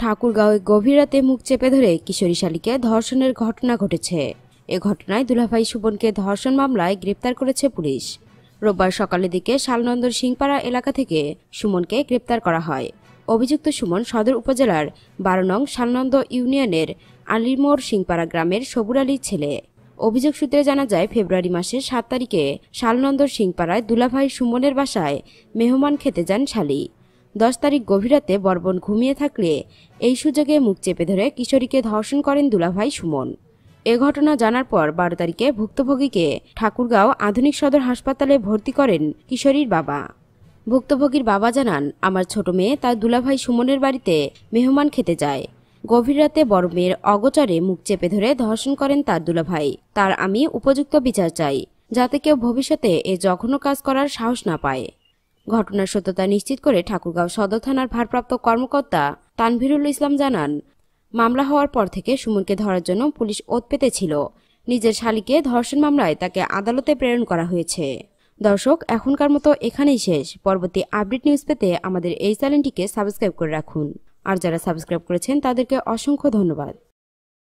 ঠাকুরগাঁওয়ে গভীর রাতে মুখ চেপে ধরে কিশোরী শালীকে ধর্ষণের ঘটনা ঘটেছে। এ ঘটনায় দুলাভাই সুমনকে ধর্ষণ মামলায় গ্রেপ্তার করেছে পুলিশ। রোববার সকালের দিকে শালনন্দর সিংপাড়া এলাকা থেকে সুমনকে গ্রেপ্তার করা হয়। অভিযুক্ত সুমন সদর উপজেলার 12 নং শালনন্দ ইউনিয়নের আলিরমোড় সিংপাড়া গ্রামের সবুর আলীর ছেলে। অভিযোগ সূত্রে জানা যায়, ফেব্রুয়ারি মাসের 7 তারিখে শালনন্দর সিংপাড়ায় দুলাভাই সুমনের বাসায় মেহমান খেতে যান শালী। 10 তারিখ গভীর রাতে বরবন ঘুমিয়ে থাকলে এই সুযোগে মুখ চেপে ধরে কিশোরীকে ধর্ষণ করেন দুলাভাই সুমন। এ ঘটনা জানার পর 12 তারিখে ভুক্তভোগীকে ঠাকুরগাঁও আধুনিক সদর হাসপাতালে ভর্তি করেন কিশোরীর বাবা। ভুক্তভোগীর বাবা জানান, আমার ছোট মেয়ে তার দুলাভাই সুমনের বাড়িতে মেহমান খেতে যায়। গভীর রাতে বড় মেয়ের অগোচরে মুখ চেপে ধরে ধর্ষণ করেন তার দুলাভাই। তার আমি উপযুক্ত বিচার চাই, যাতে কেউ ভবিষ্যতে এ জঘন্য কাজ করার সাহস না পায়। ঘটনার সত্যতা নিশ্চিত করে ঠাকুরগাঁও সদর থানার ভারপ্রাপ্ত কর্মকর্তা তানভীরুল ইসলাম জানান, মামলা হওয়ার পর থেকে সুমনকে ধরার জন্য পুলিশ ওৎ পেতে ছিল। নিজের শালীকে ধর্ষণ মামলায় তাকে আদালতে প্রেরণ করা হয়েছে। দর্শক, এখনকার মতো এখানেই শেষ। পরবর্তী আপডেট নিউজ পেতে আমাদের এই চ্যানেলটিকে সাবস্ক্রাইব করে রাখুন। আর যারা সাবস্ক্রাইব করেছেন তাদেরকে অসংখ্য ধন্যবাদ।